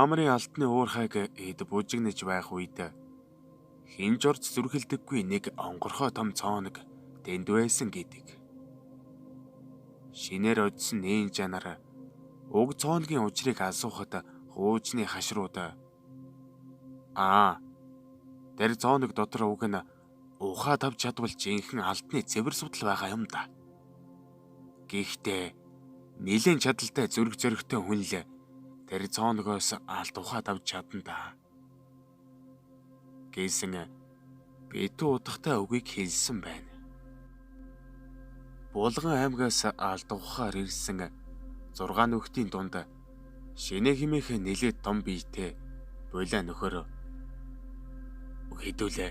Заамрын алтны уурхайг эд бужигнаж байх үед хинж орж зүрхэлдэггүй нэг онгорхой том цооног дэнд байсан гэдэг. Шинээр одсон нээн жанаар уг цооногийн учрыг асуухад хуучны хашрууд тэр цооног дотор уг нь ухаа тавж чадвал жинхэнэ алтны цэвэр судал байгаа юм да. Гэхдээ нэлээд чадaltaй зүрх зөрөгтэй хүн л тэр цооногоос алт ухаа тавж чадна да. Гэсэн битүү утгатай үгийг хэлсэн байна. Булган аймгаас алт ухаар ирсэн 6 нөхдийн дунд шинэ химээх нэлээд том биетэй булаа нөхөр хэдүүлээ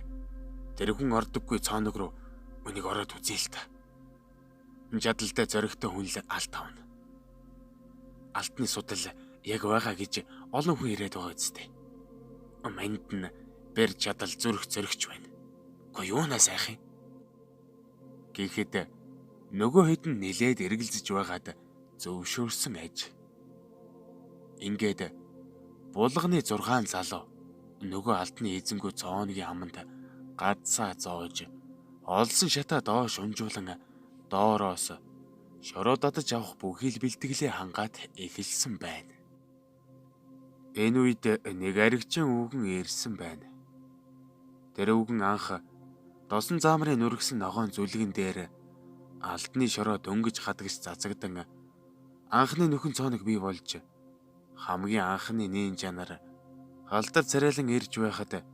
тэр хүн ордоггүй цооног руу үнийг ороод үзээ л та. Чадaltaй зоригтой хүн л алт авна. Алтны судал яг байгаа гэж олон хүн ирээд байгаа үстэй. Манд нь бэр чадал зүрх зөрөгч байна. Гэхдээ юунаас айх юм? Гэхдээ нөгөө хэд нь нилээд эргэлзэж байгаад зөвшөөрсөн аж. Ингээд булганы 6 залуу нөгөө алтны эзэнгүү цооногийн аманд гадсаа зоож олсон шатаа доош унжуулан доороос шороо дадаж авах бүхий л бэлтгэлээ хангаад эхэлсэн байна. Энэ үед нэг аригчин үгэн ирсэн байна. Тэр үгэн анх досон заамрын нүргсэн ногоон зүлгэн дээр алтны шороо дөнгөж хадагч цацагдан анхны нөхөн цооног бий болж хамгийн анхны нээн жанаар халдар царайлан ирж байхад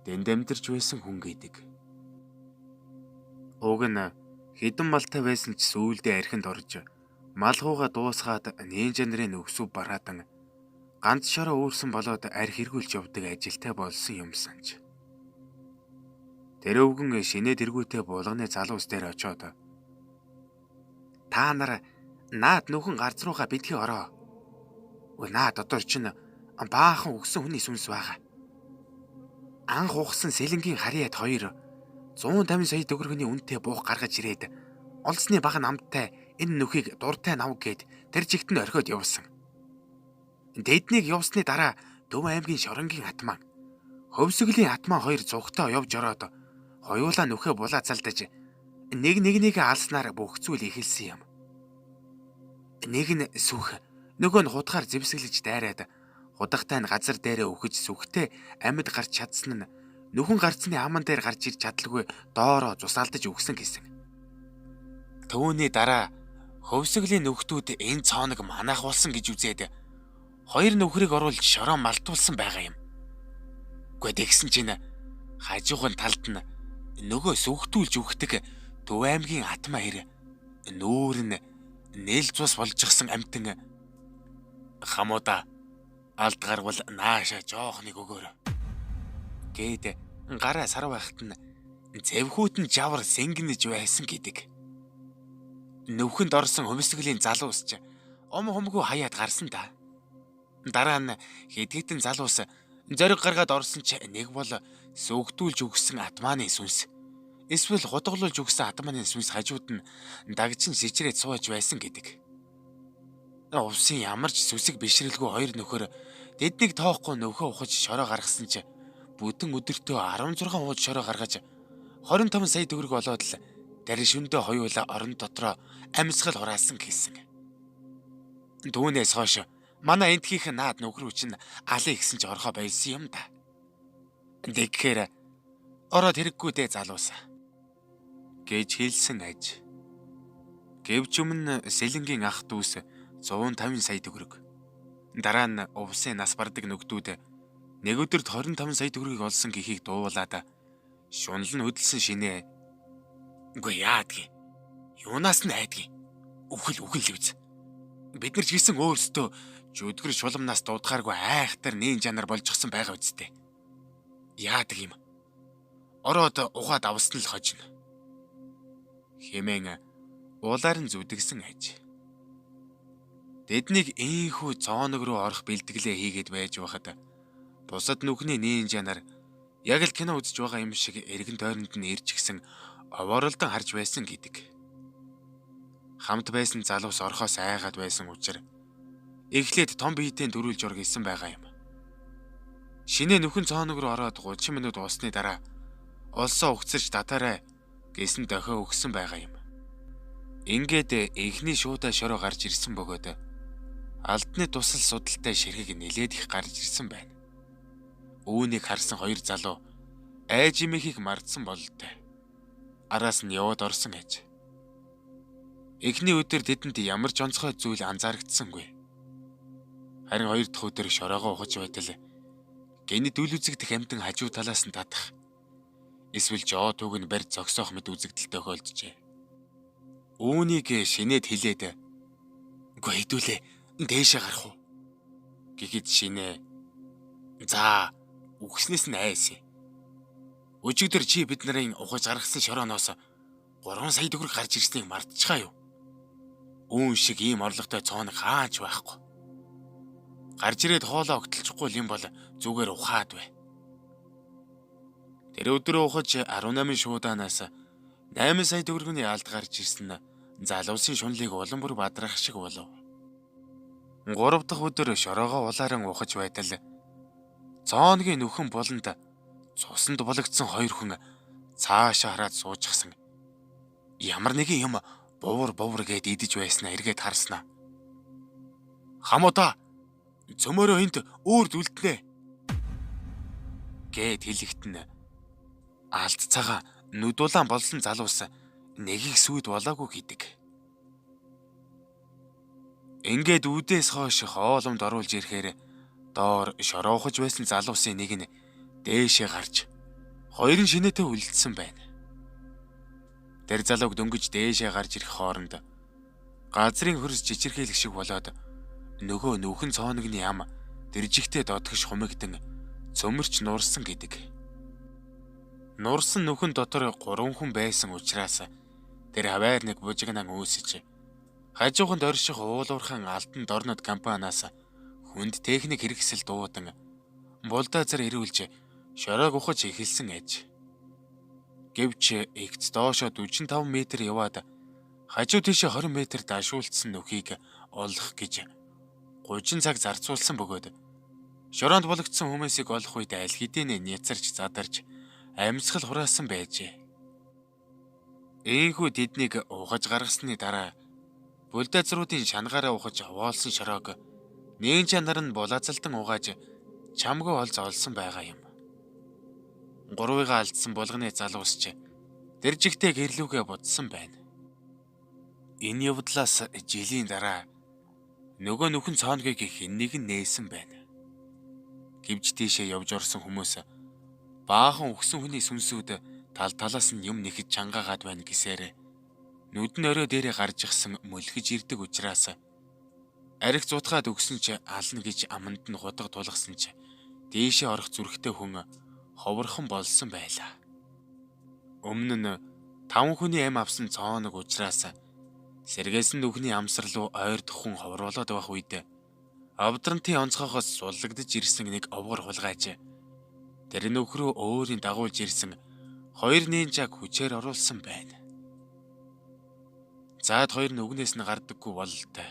дэнд амьдарч байсан хүн гэдэг. Уг нь хідэн малтай байсан ч сүүлдээ архинд орж малхууга дуусгаад нээн жанрын өксөв бараадан ганц шороо өөрсөн болоод арх эргүүлж явдаг ажилтай болсон юм санаж. Тэр өвгөн шинэ тэргүүтэй булганы залуус дээр очиод та нар наад нөхөн гарц руугаа битгий ороо. Наад дотор чинь баахан өгсөн хүний сүнс байгаа. Анх ухсан сэлэнгийн харьяад 2 150 сая төгрөгийн үнэтэй буух гаргаж ирээд олсны баг намттай энэ нөхийг дуртай нав гээд тэр жигт нь орхиод явсан. Дэднийг явсны дараа Төв аймгийн Шоронгийн атман Хөвсгөлийн атман 2 зүгтээ явж ороод хоёулаа нөхөө булаа залдаж нэг алснаар бүх зүйл эхэлсэн юм. Нэг нь сүх, нөгөө нь хутгаар зэвсгэлж дайраад худагтай нь газар дээрээ өгөж сүхтэй амьд гарч чадсан нь нөхөн гарцны аман дээр гарч ирж чадалгүй доороо зусаалдаж өгсөн гэсэн. Төвөний дараа Хөвсгөлийн нөхдүүд энэ цооног манайх болсон гэж үзээд 2 нөхрийг оруулж шороо малтуулсан байгаа юм. Гэхдээ тэгсэн чинь хажуухан талд нь нөгөө сүхтүүлж өгдөг Төв аймгийн атмаа хэр нүүр нь нээлж бас болжгсан амтэн хамуудаа алд гарвал нааша жоохныг өгөөр гээд гараа сар байхад нь зэвхүүд нь жавар сэнгэнэж байсан гэдэг. Нөхөнд орсон Хөвсгөлийн залуус ч хомгүй хаяад гарсан та. Дараа нь хэдгэтэн залуус зориг гаргаад орсон ч нэг бол сүгтүүлж өгсөн атмааны сүнс, эсвэл худгалуулж өгсөн атмааны сүнс хажууд нь дагжин сэчрээд сууж байсан гэдэг. Увсын ямар ч сүсэг бишрэлгүй 2 нөхөр дэднийг тоохгүй нөхөө ухаж шороо гаргасан ч бүтэн өдөртөө 16 хуудас шороо гаргаж 25 сая төгрөг болоод л тэр шөндөө хоёулаа орон дотроо амьсгал хураасан гэсэн. Түүнээс хойш манай энтхийнхэн наад нөхрөө чинь алын ихсэн ч орхоо байсан юм да. Тэгэхээр ороод хэрэггүй дээ залуусаа гэж хэлсэн аж. Гэвч өмнө сэлэнгийн ах дүүс 150 сая төгрөг. Дараа нь увсын нас бардаг нөхдүүд нэг өдөрт 25 сая төгрөгийг олсон гэхийг дуулаад шунал нь хөдөлсөн шинэ. Үгүй яадгийг. Юунаас нь айдгийг. Үхэл үз. Бид нар ч гэсэн өөрсдөө жүдгэр шуламнаас дуудахааргүй айхтар нээн жанар болжгсан байгаа үсттэй. Яадаг юм. Ороод ухаад авсан л хожно. Хэмээн уулаар нь зүдгсэн аж. Дэднийг ийхүү цооног руу орох бэлтгэлээ хийгээд байж байхад бусад нүхний нээн жанар яг л кино үзэж байгаа юм шиг эргэн тойронд нь ирж гисэн овооролдон харж байсан гэдэг. Хамт байсан залуус орхоос айгаад байсан учраас эхлээд том биетэй дөрүүлж ор гэсэн байгаа юм. Шинэ нөхөн цооног руу ороод 30 минут уусны дараа олсоо угцэрч татаарай гэсэн дохио өгсөн байгаа юм. Ингээд эхний шуудаа шороо гарч ирсэн бөгөөд алдны тусал судалтай ширхэг нилээд их гарч ирсэн байна. Үүнийг харсан хоёр залуу айж имэхийг мартсан бололтой. Араас нь яваад орсон ээж. Эхний өдөр тэдэнд ямар ч онцгой зүйл анзаарэгдсангүй. Харин хоёр дахь өдөр шороогоо ухаж байтал гэнэт үл үзэгдэх амьтан хажуу талаас нь татах. Эсвэл жоо түүг нь барьж зогсоох мэт үзэгдэл тохиолджээ. Үүнийг шинээд хэлээд "Үгүй хэдүүлээ дээшээ гарах уу?" гэхэд шинэ "За, үгснээс нь айс. Өчигдөр чи бид нарын ухаж гаргасан шорооноос 3 сая төгрөг гарч ирснийг мартчихаа юу? Үүн шиг ийм орлоготой цооног хаач байхгүй. Гарч ирээд хоолоо огтлчихгүй юм бол зүгээр ухаад бай." Тэр өдрөө ухаж 18 шуудаанаас 8 сая төгрөгийн алд гарч ирсэн залуусын шунлыг улам бүр бадрах шиг болов. 3 дахь өдөр шороогоо улааран ухаж байтал цооногийн нөхөн болонд цусанд булагдсан хоёр хүн цаашаа хараад суужчихсан. Ямар нэгэн юм бовор гэд идэж байснаа эргээд харснаа. "Хамуута цөмөрөө энд өөрд үлднэ" гэд хэлэхтэн алд цагаан нүд улаан болсон залуус нэг их сүйд болоогүй гэдэг. Ингээд үүдээс хойш хооломд оруулж ирэхээр доор шороохож байсан залуусын нэг нь дээшээ гарч хоёр нь шинэтэй үлдсэн байна. Тэр залууг дөнгөж дээшээ гарч ирэх хооронд газрын хөрс жижирхийлэх шиг болоод нөгөө нөхөн цооногны ам дэржигтэй додгош хумигдан цөмөрч нурсан гэдэг. Нурсан нөхөн дотор 3 хүн байсан учраас тэр хаваар нэг бужигнан үүсэж хажууханд орших уулуурхан алтан дорнод компаниас хүнд техник хэрэгсэл дуудан булдаазар ирүүлж шороог ухаж эхэлсэн ээж. Гэвч эгц доошо 45 м яваад хажуу тийшээ 20 м дашуулсан нөхийг олох гэж 30 цаг зарцуулсан бөгөөд шороонд булагдсан хүмүүсийг олох үед аль хэдийн няцарч задарч амьсгал хураасан байжээ. Ийхүү тэднийг ухаж гаргасны дараа булдаазруудын шангаараа ухаж овоолсон шороог нээн чанар нь булаазалтан угааж чамгүй олз олсон байгаа юм. 3-ыгаа алдсан булганы залуусч дэржигтэй гэрлүүгээ будсан байна. Энэ явдлаас жилийн дараа нөгөө нөхөн цооногийг хиннийг нь нээсэн байна. Гэвч тийшээ явж орсон хүмүүс баахан өгсөн хүний сүнсүүд тал талаас нь юм нэхэд чангаагаад байна гэсээр нүдэн орой дээрээ гарч ихсэн мөлхөж ирдэг учраас арх зутгаад өгсөн ч ална гэж аманд нь хутга тулгасан ч дээшээ орох зүрхтэй хүн ховорхон болсон байлаа. Өмнө нь 5 хүний ам авсан цооног учраас сэргээсэн нүхний амсар руу ойр тухын ховоролоод байх үед авдрантын онцгойгоос суллагдж ирсэн нэг овгор хулгайж тэр нөх рүү өөрийн дагуулж ирсэн 2 нинжаг хүчээр оруулсан байна. Заад 2 нь үгнээс нь гардаггүй бололтой.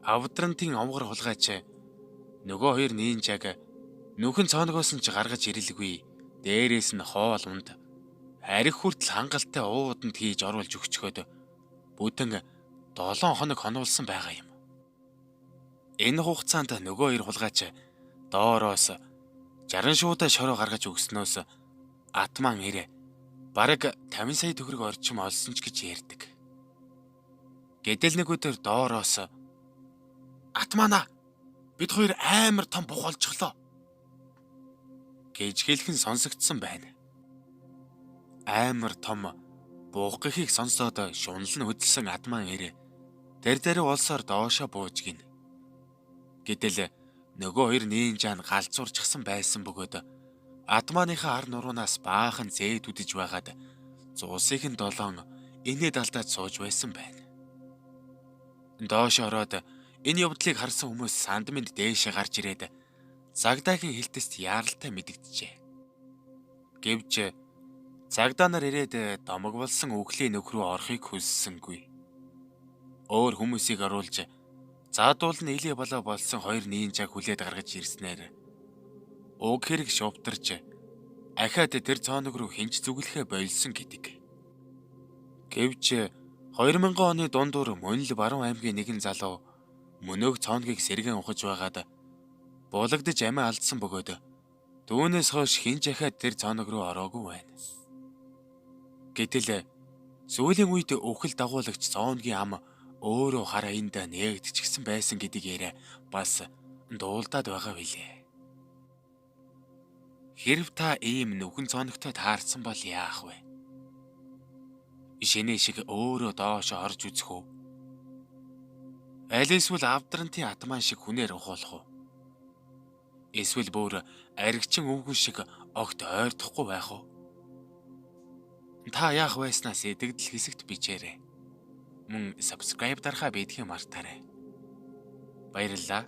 Авдрантын овгор хулгайч нөгөө 2 нинжаг нөхөн цооногоос нь ч гаргаж ирэлгүй. Дээрээс нь хоол унд арх хүртэл хангалттай ууданд хийж оруулж өгчгөөд бүтэн 7 хоног хонуулсан байгаа юм. Энэ хугацаанд нөгөө 2 хулгайч доороос 60 шуудаа шороо гаргаж өгснөөс атман ирэ бараг 50 сая төгрөг орчим олсон ч гэж ярьдаг. Гэтэл нэг өдөр доороос "Атмана бид хоёр амар том бух олжглоо" гэж хэлхэн сонсогдсон байна. Амар том бух гэхийг сонсоод шунал нь хөдөлсөн атман ирэ тэр дээр улсаар доошо бууж гин. Гэтэл нөгөө 2 нинжаан галзуурчсан байсан бөгөөд атманыхаа ар нуруунаас баахан зээд үдэж байгаад зуусхийн 7 инээд алдаад сууж байсан байна. Доош ороод энэ явдлыг харсан хүмүүс сандминд дээшээ гарч ирээд цагдаагийн хилтэст яаралтай мэдэгджээ. Гэвч цагдаа нар ирээд домог болсон үхлийн нөх рүү орохыг хүссэнгүй. Өөр хүмүүсийг оруулж заадуул нь илээ болоо болсон 2 нинжаг хүлээд гаргаж ирснээр уг хэрэг шувтарч ахаад тэр цооног руу хинж зүгэлхэ болсон гэдэг. Гэвч 2000 оны дундуур мөн л Баруун аймгийн нэгэн залуу мөнөөг цооногийг сэргэн ухаж байгаад булагдж амиа алдсан бөгөөд түүнээс хойш хинж ахаад тэр цооног руу ороогүй байна. Гэтэл сүүлийн үед үхэл дагуулагч цооногийн ам өөрөө хараа энд нээгдчихсэн байсан гэдгээр бас дуулдаад байгаа билээ. Хэрв та ийм нүхэн цооногтой таарсан бол яах вэ? Шинэ шиг өөрөө доош орж үзэх үү? Аль эсвэл авдрантын атман шиг хүнээр ухуулах уу? Эсвэл бүр аригчин өвгөн шиг огт ойртохгүй байх уу? Та яах байснаа сэтгэл хэсэгт бичээрэй. Мөн subscribe дарахаа бидгийн мартаарай. Баярлалаа.